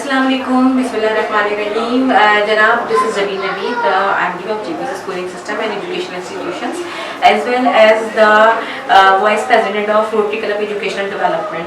Assalamu alaikum, Bismillahirrahmanirrahim. Janab, this is Zabeen Naveed. I'm dean of GBC Schooling System and Educational Institutions, as well as the Vice President of Rotary Club Educational Development.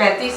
35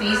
30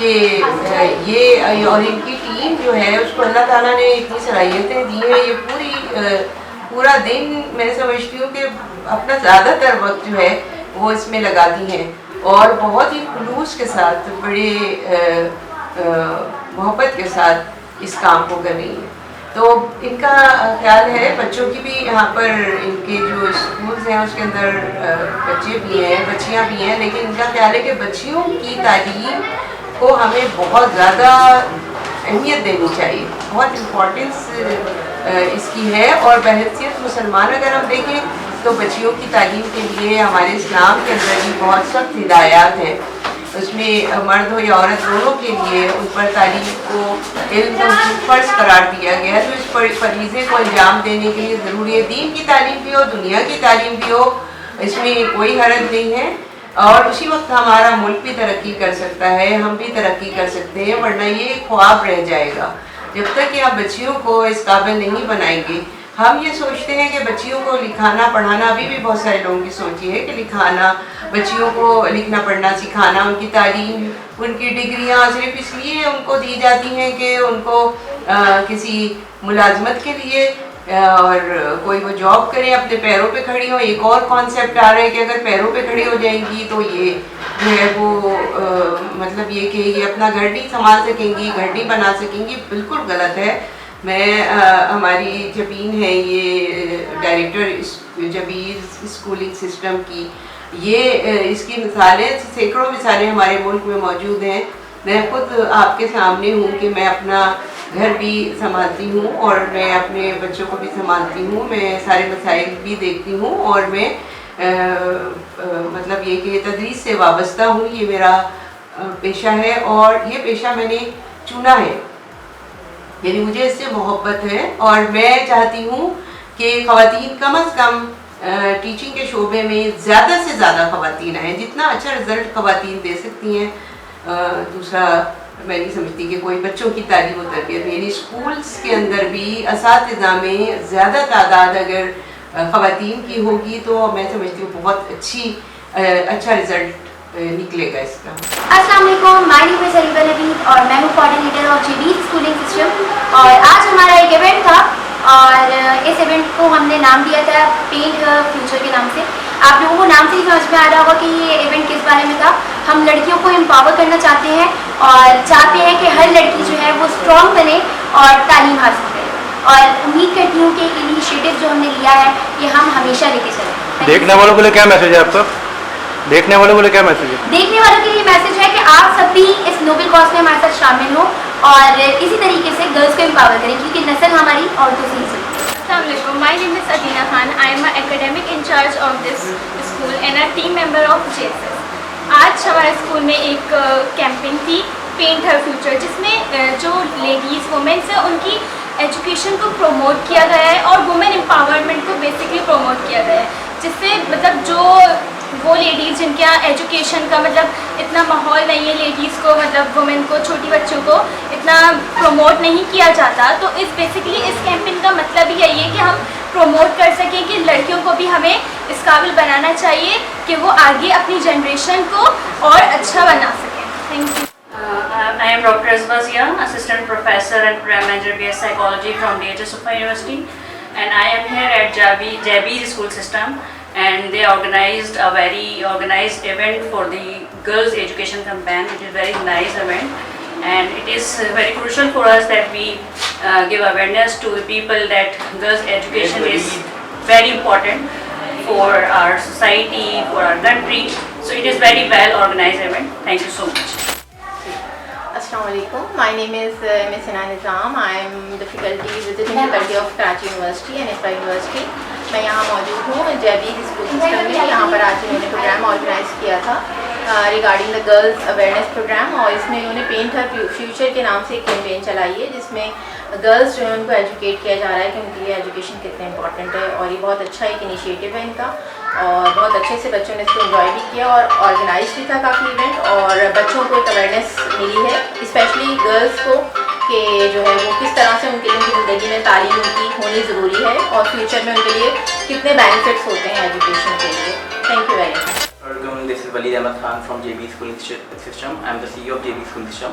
کہ یہ اور ان کی team جو ہے اس کو اللہ تعالیٰ نے اتنی صلاحیتیں دی ہیں. یہ پورا دن میں سمجھتی ہوں کہ اپنا زیادہ تر وقت جو ہے وہ اس میں لگاتی ہیں اور بہت ہی خلوص کے ساتھ بڑے محبت کے ساتھ اس کام کو کر رہی ہیں. تو ان کا خیال ہے بچوں کی بھی یہاں پر ان کے جو اسکولز ہیں اس کے اندر بچے بھی ہیں بچیاں بھی ہیں, لیکن ان کا خیال ہے کہ بچیوں کی تعلیم کو ہمیں بہت زیادہ اہمیت دینی چاہیے, بہت امپورٹنس اس کی ہے. اور بحیثیت مسلمان اگر ہم دیکھیں تو بچیوں کی تعلیم کے لیے ہمارے اسلام کے اندر بھی بہت سخت ہدایات ہیں. اس میں مرد ہو یا عورت دونوں کے لیے ان پر تعلیم کو علم کو فرض قرار دیا گیا ہے. تو اس فریضے کو انجام دینے کے لیے ضروری ہے دین کی تعلیم بھی ہو دنیا کی تعلیم بھی ہو, اس میں کوئی حرج نہیں ہے. اور اسی وقت ہمارا ملک بھی ترقی کر سکتا ہے, ہم بھی ترقی کر سکتے ہیں, ورنہ یہ خواب رہ جائے گا جب تک کہ آپ بچیوں کو اس قابل نہیں بنائیں گے. ہم یہ سوچتے ہیں کہ بچیوں کو لکھانا پڑھانا, ابھی بھی بہت سارے لوگوں کی سوچ یہ ہے کہ لکھانا, بچیوں کو لکھنا پڑھنا سکھانا, ان کی تعلیم ان کی ڈگریاں صرف اس لیے ان کو دی جاتی ہیں کہ ان کو کسی ملازمت کے لیے اور کوئی وہ جاب کریں اپنے پیروں پہ کھڑی ہو. ایک اور کانسیپٹ آ رہا ہے کہ اگر پیروں پہ کھڑی ہو جائیں گی تو یہ جو ہے وہ مطلب یہ کہ یہ اپنا گھر نہیں سنبھال سکیں گی, گھر نہیں بنا سکیں گی. بالکل غلط ہے. میں ہماری جبین ہے یہ ڈائریکٹر جبیر اسکولنگ سسٹم کی, یہ اس کی مثالیں سینکڑوں مثالیں ہمارے ملک میں موجود ہیں. میں خود آپ کے سامنے ہوں کہ میں اپنا گھر بھی سنبھالتی ہوں اور میں اپنے بچوں کو بھی سنبھالتی ہوں, میں سارے مسائل بھی دیکھتی ہوں اور میں مطلب یہ کہ تدریس سے وابستہ ہوں. یہ میرا پیشہ ہے اور یہ پیشہ میں نے چنا ہے, یعنی مجھے اس سے محبت ہے. اور میں چاہتی ہوں کہ خواتین کم از کم ٹیچنگ کے شعبے میں زیادہ سے زیادہ خواتین آئیں, جتنا اچھا رزلٹ خواتین دے سکتی ہیں. دوسرا میں نہیں سمجھتی کہ کوئی بچوں کی تعلیم و تربیت میں, یعنی اسکولس کے اندر بھی اساتذہ میں زیادہ تعداد اگر خواتین کی ہوگی تو میں سمجھتی ہوں بہت اچھا رزلٹ نکلے گا اس کا. السلام علیکم, مائی نیم از علیبہ نوید اور میں ہوں coordinator of Jubair schooling system. اور آج ہمارا ایک ایونٹ تھا اور اس ایونٹ کو ہم نے نام دیا تھا پینٹ فیوچر کے نام سے. آپ لوگوں کو نام سے ہی سمجھ میں آ رہا ہوگا کہ یہ ایونٹ کس بارے میں تھا. ہم لڑکیوں کو امپاور کرنا چاہتے ہیں اور چاہتے ہیں کہ ہر لڑکی جو ہے وہ اسٹرانگ بنے اور تعلیم حاصل کرے, اور امید کرتی ہوں کہ انیشیٹو جو ہم نے لیا ہے یہ ہم ہمیشہ لے کے چلیں. دیکھنے والوں کے لیے کیا میسج ہے آپ کا؟ دیکھنے والوں کے لیے کیا میسج ہے؟ دیکھنے والوں کے لیے میسج ہے کہ آپ سب بھی اس نوبل کاز میں ہمارے ساتھ شامل ہوں اور اسی طریقے سے گرلس کو امپاور کریں کیونکہ نسل ہماری عورتوں سے ہی چلتی ہے. السلام علیکم, my name is Adina Khan. I am academic incharge of this school and a team member of JSS. آج ہمارے اسکول میں ایک کیمپنگ تھی پینٹ ہر فیوچر, جس میں جو لیڈیز وومنس ہیں ان کی ایجوکیشن کو پروموٹ کیا گیا ہے اور وومن امپاورمنٹ کو بیسکلی پروموٹ کیا گیا ہے, جس سے مطلب جو وہ لیڈیز جن کے یہاں ایجوکیشن کا مطلب اتنا ماحول نہیں ہے, لیڈیز کو مطلب وومن کو چھوٹی بچوں کو اتنا پروموٹ نہیں کیا جاتا, تو بیسکلی اس کیمپین کا مطلب ہی یہی ہے کہ ہم پروموٹ کر سکیں کہ لڑکیوں کو بھی ہمیں اس قابل بنانا چاہیے کہ وہ آگے اپنی جنریشن کو اور اچھا بنا سکیں. Thank you. I am Dr. Azba Zia, Assistant Professor and Program Manager BS Psychology from DHS Ufa University, and I am here at Jabir School System, and they organized a very organized event for the Girls Education Campaign. It is a very nice event, and it is very crucial for us that we give awareness to the people that girls education is very important for our society, for our country. So it is very well organized event. Thank you so much. السلام علیکم, my name از مس ثنا نظام. I am visiting faculty of Karachi university and spa university. میں یہاں موجود ہوں جبیر school system میں. یہاں پر آج انہوں نے پروگرام آرگنائز کیا تھا regarding the girls awareness programme, اور اس میں انہوں نے پینٹ ہر فیوچر کے نام سے ایک کیمپین چلائی ہے جس میں گرلز جو ہے ان کو ایجوکیٹ کیا جا رہا ہے کہ ان کے لیے ایجوکیشن کتنا امپورٹنٹ ہے. اور یہ بہت اچھا ایک انیشیٹو ہے ان کا, اور بہت اچھے سے بچوں نے اس کو انجوائے بھی کیا اور آرگنائز بھی تھا کافی ایونٹ, اور بچوں کو ایک اویئرنیس ملی ہے اسپیشلی گرلز کو کہ جو ہے وہ کس طرح سے ان کے لیے ان کی زندگی میں تعلیم ان کی ہونی ضروری ہے اور فیوچر میں ان کے لیے کتنے بینیفٹس ہوتے ہیں ایجوکیشن کے لیے. Thank you very much. this is Walid Ahmed Khan from JB Schooling System. I am the CEO of JB Schooling System.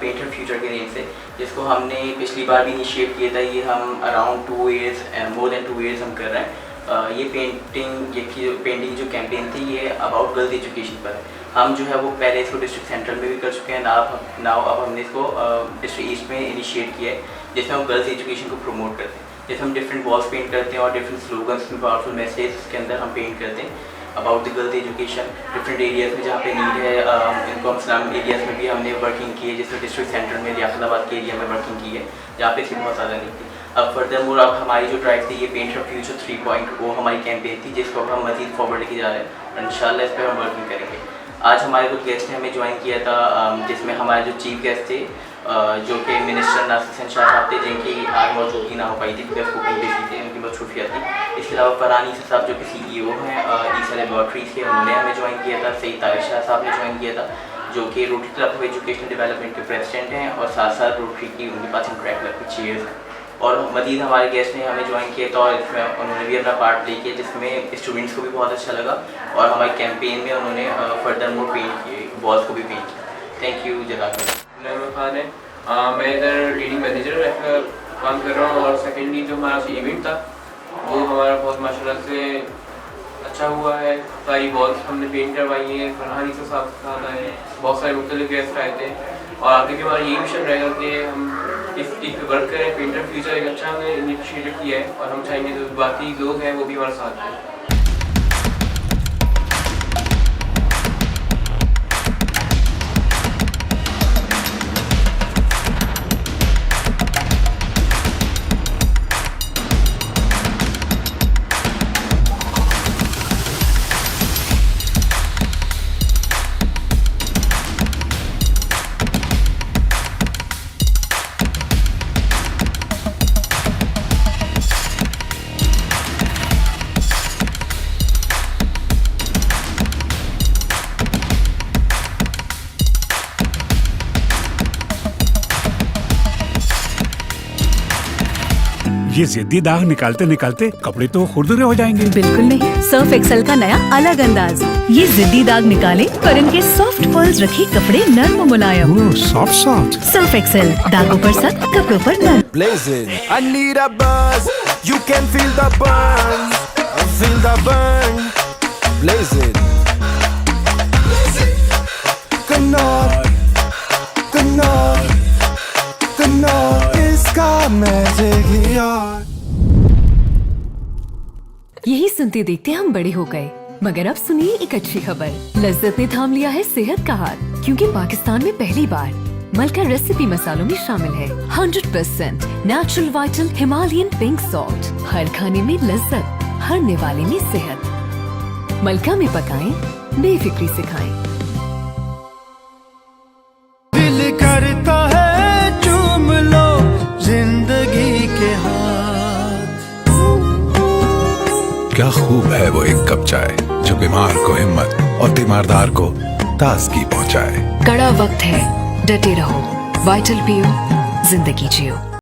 Paint her future کے نیم سے, جس کو ہم نے پچھلی بار بھی انیشیٹ کیا تھا. یہ ہم اراؤنڈ 2 ایئرس مور دین 2 ایئرس ہم کر رہے ہیں. یہ پینٹنگ جو کیمپین تھی یہ اباؤٹ گرلز ایجوکیشن پر ہے. ہم جو ہے وہ پہلے اس کو ڈسٹرکٹ سینٹرل میں بھی کر چکے ہیں. اب ہم نے اس کو ڈسٹرکٹ ایسٹ میں انیشیٹ کیا ہے, جس میں ہم گرلز ایجوکیشن کو پروموٹ کرتے ہیں. جیسے ہم ڈفرینٹ والس پینٹ کرتے ہیں اور ڈفرینٹ سلوگنس میں پاورفل میسیج اس کے اندر ہم پینٹ کرتے ہیں about the girls education. Different areas میں جہاں پہ نیڈ ہے, ان کو ہم اسلام ایریاز میں بھی ہم نے ورکنگ کی ہے, جس میں ڈسٹرکٹ سینٹر میں ریاست آباد کے ایریا میں ورکنگ کی ہے جہاں پہ اس کی بہت زیادہ نیڈ تھی. اب فردر مور اب ہماری جو ڈرائیو تھی یہ پینٹ ہر فیوچر 3.0 ہماری کیمپین تھی, جس کو اب ہم مزید فارورڈ لے کے جا رہے ہیں اور انشاءاللہ اس پہ ہم ورکنگ کریں گے. آج ہمارے کچھ گیسٹ نے ہمیں جوائن کیا تھا, جس میں ہمارے جو چیف گیسٹ تھے جو کہ منسٹر ناصر حسین شاہ صاحب تھے, جن کی آج موجودگی نہ ہو پائی تھی کیونکہ کوکنگ بیسی تھی, ان کی بہت خفیہ تھی. اس کے علاوہ فرحان عیسیٰ صاحب جو کہ CEO ہیں عیسیٰ لیبارٹریز کے, انہوں نے ہمیں جوائن کیا تھا. سعید طارق شاہ صاحب نے جوائن کیا تھا جو کہ Rotary club of educational development کے پریزیڈنٹ ہیں, اور ساتھ ساتھ روٹری کی ان کے پاس انٹریکٹ کلب کی چیئرز ہیں. اور مزید ہمارے گیسٹ نے ہمیں جوائن کیا تھا اور اس میں انہوں نے بھی اپنا پارٹ پلے کیا, جس میں اسٹوڈنٹس کو بھی بہت اچھا لگا اور ہماری کیمپین میں انہوں نے فردر مور پینٹ کیے, والس کو بھی پینٹ کیا. تھینک یو, جزاک اللہ. احمد خان ہے, میں ادھر لیڈنگ مینیجر کام کر رہا ہوں. اور سیکنڈلی جو ہمارا ایونٹ تھا وہ ہمارا بہت ماشاء اللہ سے اچھا ہوا ہے. ساری والس ہم نے پینٹ کروائی ہیں. فرحان عیسیٰ صاحب کے ساتھ آئے, بہت سارے مختلف گیسٹ آئے تھے, اور آگے بھی ہمارا یہ مشن رہے گا کہ ہم اس چیز پہ ورک کریں. پینٹر فیوچر ایک اچھا ہم نے انیشیٹو کیا ہے اور ہم چاہیں گے جو باقی لوگ ہیں وہ بھی ہمارے ساتھ ہیں. یہ ضدی داغ نکالتے نکالتے کپڑے تو خوردرے ہو جائیں گے. بالکل نہیں, سرف ایکسل کا نیا الگ انداز. یہ ضدی داغ نکالے پر ان کے سافٹ پرلز رکھے کپڑے نرم و ملائم. سافٹ سرف ایکسل, داغوں پر سخت, کپڑوں پر نرم. Blazing, I need a buzz. You can feel the burn. Feel the burn. Blazing. Kanor, Kanor, Kanor is ka magic yaar. یہی سنتے دیکھتے ہم بڑے ہو گئے, مگر اب سنیے ایک اچھی خبر. لذت نے تھام لیا ہے صحت کا ہاتھ, کیونکہ پاکستان میں پہلی بار ملکہ ریسیپی مسالوں میں شامل ہے 100% natural vital Himalayan pink salt. ہر کھانے میں لذت, ہر نوالے میں صحت. ملکہ میں پکائیں, بے فکری سے کھائیں. دل کرتا ہے چوم لو زندگی کے ہاتھ. کیا خوب ہے وہ ایک کپ چائے جو بیمار کو ہمت اور تیماردار کو تازگی پہنچائے. کڑا وقت ہے, ڈٹے رہو, وائٹل پیو, زندگی جیو.